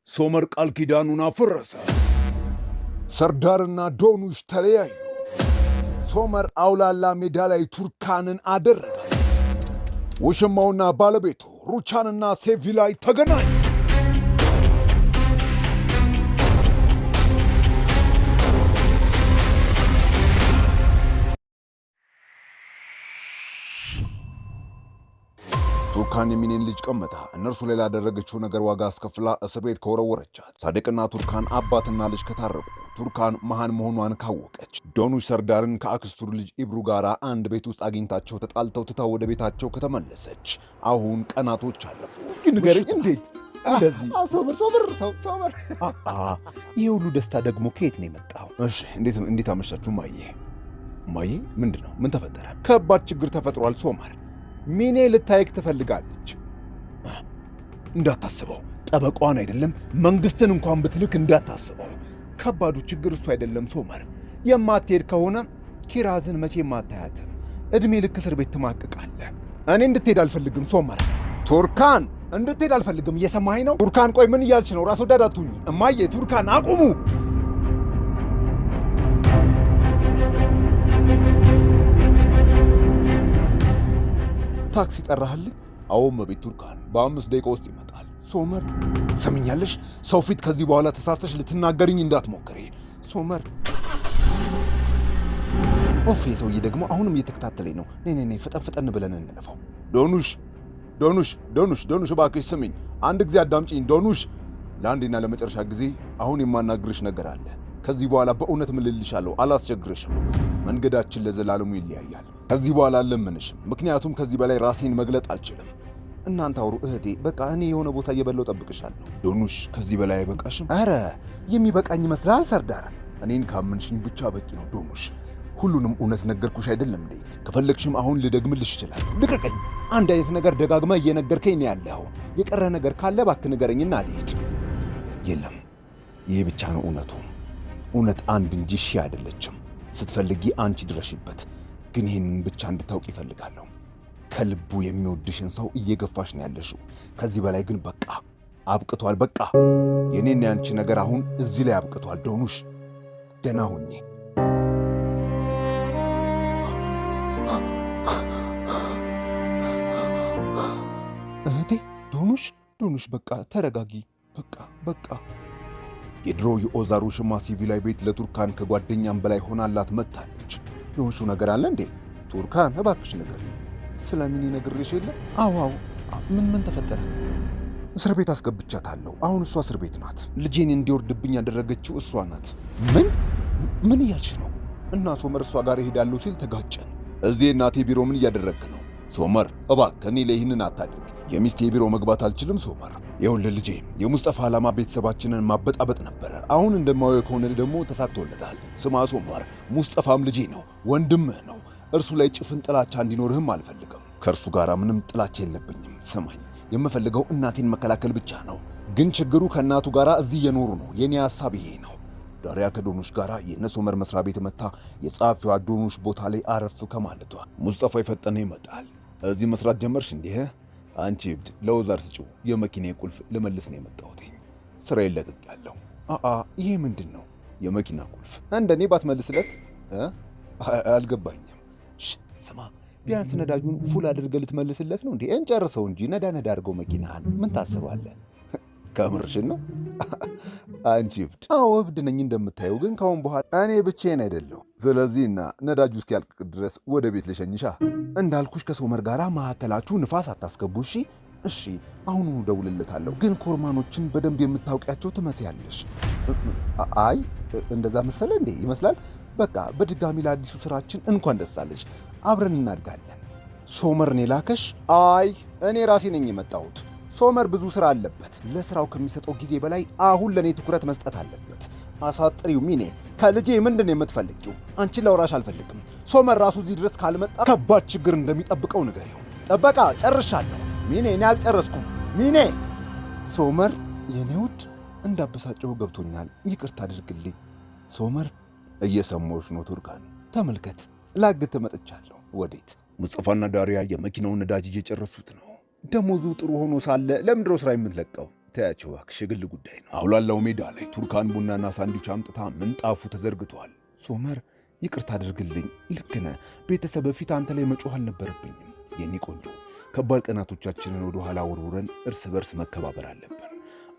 ሶመር ቃል ኪዳኑን አፈረሰ። ሰርዳርና ዶኑሽ ተለያዩ። ሶመር አውላላ ሜዳ ላይ ቱርካንን አደረገ። ውሽማውና ባለቤቱ ሩቻንና ሴቪ ላይ ተገናኙ። ቱርካን የሚኔን ልጅ ቀመታ እነርሱ ላይ ላደረገችው ነገር ዋጋ አስከፍላ እስር ቤት ከወረወረቻት። ሳድቅና ቱርካን አባትና ልጅ ከታረቁ ቱርካን መሃን መሆኗን ካወቀች ዶኑሽ ሰርዳርን ከአክስቱ ልጅ ኢብሩ ጋር አንድ ቤት ውስጥ አግኝታቸው ተጣልተው ትታው ወደ ቤታቸው ከተመለሰች አሁን ቀናቶች አለፉ። እስኪ ንገረኝ እንዴት እንደዚህ? ሶመር ይሄ ሁሉ ደስታ ደግሞ ከየት ነው የመጣው? እሺ እንዴት አመሻችሁ ማዬ? ምንድነው? ምን ተፈጠረ? ከባድ ችግር ተፈጥሯል ሶመር። ሚኔ ልታይክ ትፈልጋለች። እንዳታስበው፣ ጠበቃዋን አይደለም መንግስትን እንኳን ብትልክ እንዳታስበው። ከባዱ ችግር እሱ አይደለም ሶመር። የማትሄድ ከሆነ ኪራዝን መቼም አታያትም። ዕድሜ ልክ እስር ቤት ትማቅቃለህ። እኔ እንድትሄድ አልፈልግም ሶመር። ቱርካን እንድትሄድ አልፈልግም። እየሰማኸኝ ነው? ቱርካን ቆይ ምን እያልሽ ነው? ራስ ወዳድ አትሁኚ። እማዬ ቱርካን አቁሙ። ታክሲ ጠራህልኝ? አዎ እመቤት ቱርካን፣ በ5 ደቂቃ ውስጥ ይመጣል። ሶመር ሰምኛለሽ፣ ሰው ፊት ከዚህ በኋላ ተሳስተሽ ልትናገርኝ እንዳትሞክሪ ሶመር። ኦፍ የሰውዬ ደግሞ አሁንም እየተከታተለኝ ነው። ነይ ፈጠን ብለን እንለፈው። ዶኑሽ እባክሽ ስሚኝ፣ አንድ ጊዜ አዳምጪኝ ዶኑሽ። ለአንዴና ለመጨረሻ ጊዜ አሁን የማናግርሽ ነገር አለ። ከዚህ በኋላ በእውነት ምልልሻለሁ፣ አላስቸግርሽም። መንገዳችን ለዘላለሙ ይለያያል። ከዚህ በኋላ አልለምንሽም፣ ምክንያቱም ከዚህ በላይ ራሴን መግለጥ አልችልም። እናንተ አውሩ እህቴ፣ በቃ እኔ የሆነ ቦታ እየበላው ጠብቅሻለሁ። ዶኑሽ ከዚህ በላይ አይበቃሽም? አረ የሚበቃኝ ይመስላል ሰርዳር። እኔን ካመንሽኝ ብቻ በቂ ነው ዶኑሽ። ሁሉንም እውነት ነገርኩሽ አይደለም እንዴ? ከፈለግሽም አሁን ልደግምልሽ እችላለሁ። ልቀቀኝ። አንድ አይነት ነገር ደጋግማ እየነገርከኝ ነው ያለው። የቀረ ነገር ካለ እባክህ ንገረኝና ልሂድ። የለም፣ ይህ ብቻ ነው እውነቱ። እውነት አንድ እንጂ ሺህ አይደለችም። ስትፈልጊ አንቺ ድረሽበት። ግን ይህንን ብቻ እንድታውቅ ይፈልጋለሁ። ከልቡ የሚወድሽን ሰው እየገፋሽ ነው ያለሽው። ከዚህ በላይ ግን በቃ አብቅቷል። በቃ የኔና ያንቺ ነገር አሁን እዚህ ላይ አብቅቷል። ዶኑሽ ደህና ሁኚ። እህቴ ዶኑሽ በቃ ተረጋጊ። በቃ የድሮ የኦዛሩ ሽማ ሲቪላይ ቤት ለቱርካን ከጓደኛም በላይ ሆናላት መጥታለች። የሆንሽው ነገር አለ እንዴ? ቱርካን እባክሽ ነገር ስለ ሚኒ ነግሬሽ የለ? አዎ። ምን ተፈጠረ? እስር ቤት አስገብቻታለሁ። አሁን እሷ እስር ቤት ናት። ልጄን እንዲወርድብኝ ያደረገችው እሷ ናት። ምን እያልሽ ነው? እና ሶመር እሷ ጋር እሄዳለሁ ሲል ተጋጨን። እዚህ እናቴ ቢሮ ምን እያደረግክ ነው? ሶመር እባክህ እኔ ላይ ይህንን አታድርግ። የሚስቴ ቢሮ መግባት አልችልም ሶመር። ይኸውልህ ልጄ፣ የሙስጠፋ ዓላማ ቤተሰባችንን ማበጣበጥ ነበረ። አሁን እንደማየው ከሆነ ደግሞ ተሳክቶለታል። ስማ ሶመር፣ ሙስጠፋም ልጄ ነው፣ ወንድምህ ነው። እርሱ ላይ ጭፍን ጥላቻ እንዲኖርህም አልፈልግም። ከእርሱ ጋር ምንም ጥላቻ የለብኝም። ስማኝ፣ የምፈልገው እናቴን መከላከል ብቻ ነው። ግን ችግሩ ከእናቱ ጋር እዚህ እየኖሩ ነው። የኔ ሐሳብ ይሄ ነው። ዳሪያ ከዶኑሽ ጋር የእነ ሶመር መስሪያ ቤት መታ የጸሐፊዋ ዶኑሽ ቦታ ላይ አረፍ ከማለቷ ሙስጠፋ የፈጠነ ይመጣል። እዚህ መስራት ጀመርሽ እንዲህ? አንቺ እብድ፣ ለወዛር ስጪው። የመኪና ቁልፍ ልመልስ ነው የመጣሁት። ስራ ይለቅቄያለሁ። ይሄ ምንድን ነው? የመኪና ቁልፍ እንደኔ ባትመልስለት አልገባኝም። ስማ፣ ቢያንስ ነዳጁን ፉል አድርገህ ልትመልስለት ነው እንዴ? እንጨርሰው እንጂ ነዳ አድርገው መኪናህን። ምን ታስባለህ? ከምርሽን ነው? አንቺ እብድ። አዎ እብድ ነኝ እንደምታየው። ግን ካሁን በኋላ እኔ ብቻዬን አይደለሁ። ስለዚህና ነዳጁ እስኪያልቅ ድረስ ወደ ቤት ልሸኝሻ። እንዳልኩሽ ከሶመር ጋር መካከላችሁ ንፋስ አታስገቡ። እሺ አሁኑኑ እደውልለታለሁ። ግን ኮርማኖችን በደንብ የምታውቂያቸው ትመስያለሽ። አይ እንደዛ መሰለ እንዴ? ይመስላል። በቃ በድጋሚ ለአዲሱ ስራችን እንኳን ደስ አለሽ። አብረን እናድጋለን። ሶመርን የላከሽ? አይ እኔ ራሴ ነኝ የመጣሁት። ሶመር ብዙ ስራ አለበት። ለስራው ከሚሰጠው ጊዜ በላይ አሁን ለኔ ትኩረት መስጠት አለበት። አሳጥሪው ሚኔ፣ ከልጄ ምንድን የምትፈልጊው? አንቺን ላውራሽ አልፈልግም። ሶመር ራሱ እዚህ ድረስ ካልመጣ ከባድ ችግር እንደሚጠብቀው ንገሪው። ጠበቃ ጨርሻለሁ። ሚኔ፣ እኔ አልጨረስኩም። ሚኔ። ሶመር የኔ ውድ፣ እንዳበሳጨው ገብቶኛል። ይቅርታ አድርግልኝ። ሶመር እየሰማሁሽ ነው ቱርካን። ተመልከት፣ ላግት መጥቻለሁ። ወዴት? ሙስጠፋና ዳሪያ የመኪናውን ነዳጅ እየጨረሱት ነው። ደሞዙ ጥሩ ሆኖ ሳለ ለምንድነው ስራ የምትለቀው? ተያቸው እባክሽ፣ የግል ጉዳይ ነው። አውላላው ሜዳ ላይ ቱርካን ቡናና ሳንድዊች አምጥታ ምንጣፉ ተዘርግቷል። ሶመር ይቅርታ አድርግልኝ። ልክ ነህ። ቤተሰብ በፊት አንተ ላይ መጮህ አልነበረብኝም የኔ ቆንጆ። ከባድ ቀናቶቻችንን ወደ ኋላ ወርውረን እርስ በርስ መከባበር አለብን።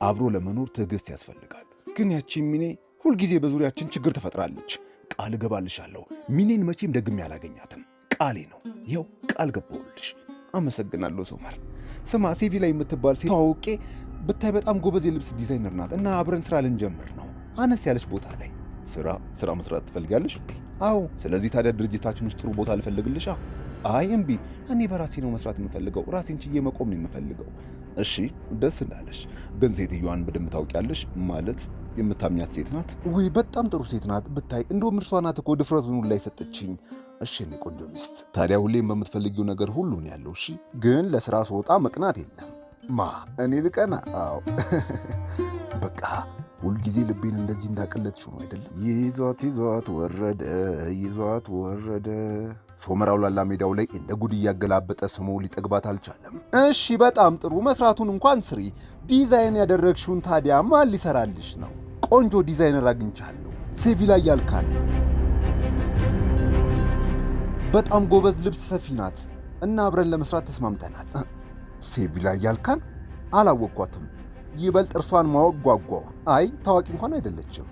አብሮ ለመኖር ትዕግስት ያስፈልጋል። ግን ያቺ ሚኔ ሁልጊዜ በዙሪያችን ችግር ትፈጥራለች። ቃል እገባልሻለሁ ሚኔን መቼም ደግሜ አላገኛትም። ቃሌ ነው። ይኸው ቃል ገባሁልሽ። አመሰግናለሁ ሶመር። ስማ፣ ሴቪ ላይ የምትባል ሴት ተዋውቄ ብታይ በጣም ጎበዝ የልብስ ዲዛይነር ናት እና አብረን ስራ ልንጀምር ነው። አነስ ያለች ቦታ ላይ ስራ መስራት ትፈልጋለሽ? አዎ። ስለዚህ ታዲያ ድርጅታችን ውስጥ ጥሩ ቦታ ልፈልግልሻ? አይ እምቢ፣ እኔ በራሴ ነው መስራት የምፈልገው። ራሴን ችዬ መቆም ነው የምፈልገው። እሺ ደስ እንዳለሽ። ግን ሴትዮዋን በደንብ ታውቂያለሽ? ማለት የምታምኛት ሴት ናት? ውይ በጣም ጥሩ ሴት ናት ብታይ። እንደውም እርሷ ናት እኮ ድፍረቱን ላይ ሰጠችኝ። እሺ እኔ ቆንጆ ሚስት፣ ታዲያ ሁሌም በምትፈልጊው ነገር ሁሉ ነው ያለው። እሺ ግን ለስራ ስወጣ መቅናት የለም። እኔ ልቀና? አዎ በቃ ሁልጊዜ ልቤን እንደዚህ እንዳቀለጥሽው ነው አይደለም? ይዟት ወረደ። ሶመር አውላላ ሜዳው ላይ እንደ ጉድ እያገላበጠ ስሞ ሊጠግባት አልቻለም። እሺ በጣም ጥሩ፣ መስራቱን እንኳን ስሪ። ዲዛይን ያደረግሽውን ታዲያ ማን ሊሰራልሽ ነው? ቆንጆ ዲዛይነር አግኝቻለሁ። ሴቪ ላይ ያልካን በጣም ጎበዝ ልብስ ሰፊ ናት እና አብረን ለመስራት ተስማምተናል። ሴቪ ላይ ያልካን አላወቅኳትም። ይበልጥ እርሷን ማወቅ ጓጓው። አይ ታዋቂ እንኳን አይደለችም።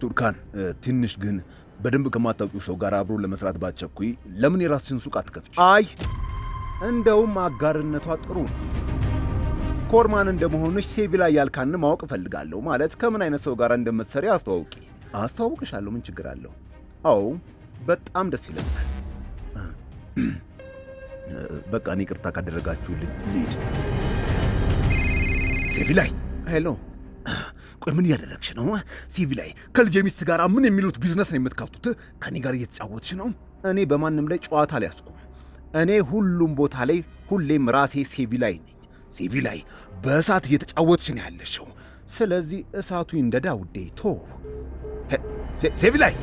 ቱርካን ትንሽ ግን በደንብ ከማታውቂው ሰው ጋር አብሮ ለመስራት ባትቸኩይ ለምን የራስሽን ሱቅ አትከፍች? አይ እንደውም አጋርነቷ ጥሩ ነው። ኮርማን እንደመሆንሽ ሴቪ ላይ ያልካን ማወቅ እፈልጋለሁ። ማለት ከምን አይነት ሰው ጋር እንደምትሰሪ አስተዋውቂ። አስተዋውቅሻለሁ። ምን ችግር አለው? አዎ በጣም ደስ ይለኛል። በቃ እኔ ይቅርታ ካደረጋችሁልኝ ልሂድ። ሴቪ ላይ ሄሎ፣ ቆይ ምን እያደረግሽ ነው? ሴቪ ላይ ከልጄ ሚስት ጋር ምን የሚሉት ቢዝነስ ነው የምትከፍቱት? ከኔ ጋር እየተጫወትሽ ነው? እኔ በማንም ላይ ጨዋታ አልያዝኩም። እኔ ሁሉም ቦታ ላይ ሁሌም ራሴ ሴቪ ላይ ነኝ። ሴቪ ላይ በእሳት እየተጫወትሽ ነው ያለሽው። ስለዚህ እሳቱ ይንደዳ ውዴ። ቶ ሴቪ ላይ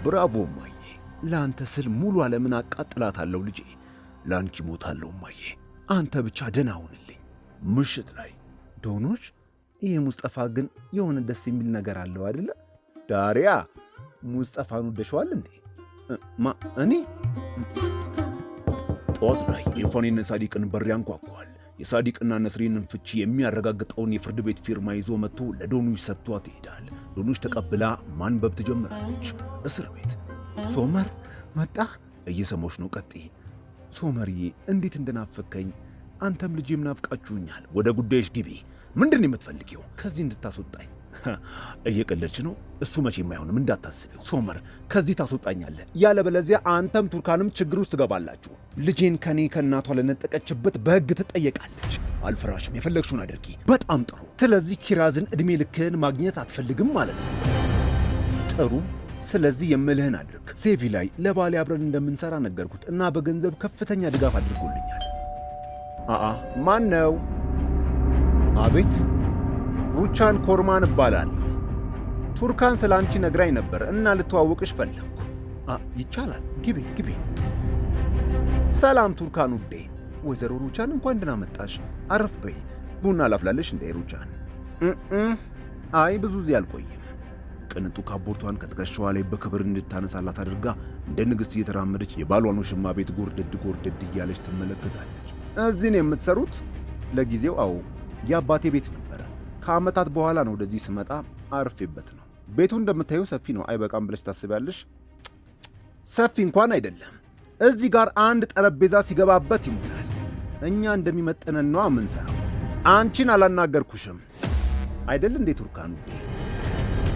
ብራቮ እማዬ። ለአንተ ስል ሙሉ ዓለምን አቃጥላታለሁ ልጄ። ለአንቺ ሞታለሁ እማዬ። አንተ ብቻ ደህና ሁንልኝ። ምሽት ላይ ዶኖች፣ ይህ ሙስጠፋ ግን የሆነ ደስ የሚል ነገር አለው አይደለ? ዳሪያ ሙስጠፋን ወደሸዋል እንዴ? እኔ ጠዋት ላይ ኤርፋኔና ሳዲቅን በር ያንኳኳል። የሳዲቅና ነስሪንን ፍቺ የሚያረጋግጠውን የፍርድ ቤት ፊርማ ይዞ መጥቶ ለዶኑሽ ሰጥቷት ይሄዳል። ዶኑሽ ተቀብላ ማንበብ ትጀምራለች። እስር ቤት ሶመር መጣ። እየሰማሁሽ ነው፣ ቀጥይ። ሶመርዬ እንዴት እንደናፈከኝ። አንተም ልጄም ናፍቃችሁኛል። ወደ ጉዳይሽ ግቢ። ምንድን ነው የምትፈልጊው? ከዚህ እንድታስወጣኝ። እየቀለድሽ ነው? እሱ መቼም አይሆንም፣ እንዳታስቢው። ሶመር ከዚህ ታስወጣኛለህ፣ ያለበለዚያ አንተም ቱርካንም ችግር ውስጥ ትገባላችሁ። ልጄን ከኔ ከእናቷ ለነጠቀችበት በሕግ ትጠየቃለች። አልፈራሽም፣ የፈለግሽውን አድርጊ። በጣም ጥሩ። ስለዚህ ኪራዝን ዕድሜ ልክህን ማግኘት አትፈልግም ማለት ነው? ጥሩ። ስለዚህ የምልህን አድርግ። ሴቪ ላይ ለባሌ አብረን እንደምንሰራ ነገርኩት እና በገንዘብ ከፍተኛ ድጋፍ አድርጎልኛል። ማን ነው? አቤት። ሩቻን ኮርማን እባላለሁ። ቱርካን ስለ አንቺ ነግራኝ ነበር እና ልተዋወቅሽ ፈለግኩ። ይቻላል። ግቢ። ሰላም ቱርካን ውዴ። ወይዘሮ ሩቻን እንኳን ደህና መጣሽ። አረፍ በይ። ቡና ላፍላለሽ እንደ ሩቻን? አይ ብዙ ጊዜ አልቆይም። ቅንጡ ካቦርቷን ከትከሻዋ ላይ በክብር እንድታነሳላት አድርጋ እንደ ንግሥት እየተራመደች የባሏን ውሽማ ቤት ጎርደድ እያለች ትመለከታለች። እዚህ ነው የምትሰሩት? ለጊዜው አዎ፣ የአባቴ ቤት ነበረ። ከዓመታት በኋላ ነው ወደዚህ ስመጣ አርፌበት ነው። ቤቱ እንደምታየው ሰፊ ነው። አይበቃም ብለሽ ታስቢያለሽ? ሰፊ እንኳን አይደለም። እዚህ ጋር አንድ ጠረጴዛ ሲገባበት ይሞላል። እኛ እንደሚመጠነን ነው የምንሰራው። አንቺን አላናገርኩሽም አይደል እንዴ ቱርካን ውዴ?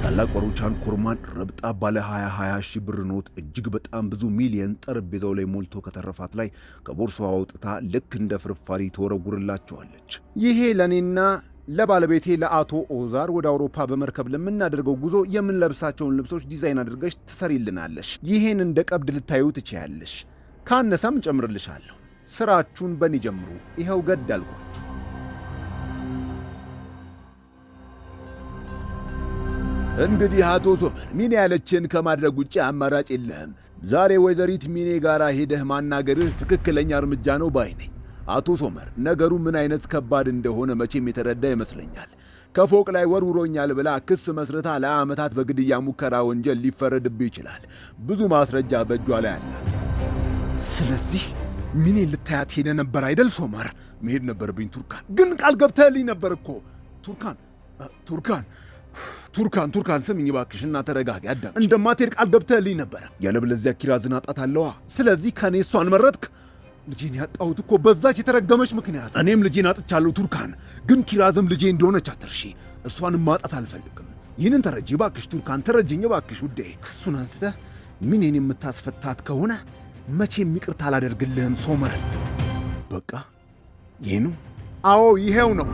ታላቅ ሩቻን ኮርማን ረብጣ ባለ 20 ሺህ ብር ኖት እጅግ በጣም ብዙ ሚሊየን ጠረጴዛው ላይ ሞልቶ ከተረፋት ላይ ከቦርሳዋ አውጥታ ልክ እንደ ፍርፋሪ ትወረውርላቸዋለች። ይሄ ለእኔና ለባለቤቴ ለአቶ ኦዛር ወደ አውሮፓ በመርከብ ለምናደርገው ጉዞ የምንለብሳቸውን ልብሶች ዲዛይን አድርገሽ ትሰሪልናለሽ። ይሄን እንደ ቀብድ ልታዩ ትችያለሽ። ካነሳም ጨምርልሻለሁ። ስራችሁን በእኔ ጀምሩ። ይኸው ገድ አልኳችሁ። እንግዲህ አቶ ሶመር ሚኔ ያለችን ከማድረግ ውጭ አማራጭ የለህም። ዛሬ ወይዘሪት ሚኔ ጋር ሄደህ ማናገርህ ትክክለኛ እርምጃ ነው ባይ ነኝ። አቶ ሶመር ነገሩ ምን አይነት ከባድ እንደሆነ መቼም የተረዳ ይመስለኛል። ከፎቅ ላይ ወርውሮኛል ብላ ክስ መስርታ ለዓመታት በግድያ ሙከራ ወንጀል ሊፈረድብህ ይችላል። ብዙ ማስረጃ በእጇ ላይ አላት። ስለዚህ ምን ልታያት ሄደ ነበር አይደል ሶመር? መሄድ ነበርብኝ ቱርካን፣ ግን ቃል ገብተህልኝ ነበር እኮ። ቱርካን ስምኝ እባክሽና ተረጋጊ። አዳምጪ። እንደማትሄድ ቃል ገብተህልኝ ነበር። ያለበለዚያ ኪራዝን አጣታለዋ። ስለዚህ ከኔ እሷን መረጥክ። ልጄን ያጣሁት እኮ በዛች የተረገመች ምክንያት። እኔም ልጄን አጥቻለሁ ቱርካን፣ ግን ኪራዝም ልጄ እንደሆነች አትርሺ። እሷንም ማጣት አልፈልግም። ይህንን ተረጂ እባክሽ ቱርካን፣ ተረጅኝ እባክሽ ውዴ። ክሱን አንስተህ ሚኔን የምታስፈታት ከሆነ መቼም ይቅርታ አላደርግልህም ሶመር። በቃ ይህ ነው? አዎ ይሄው ነው።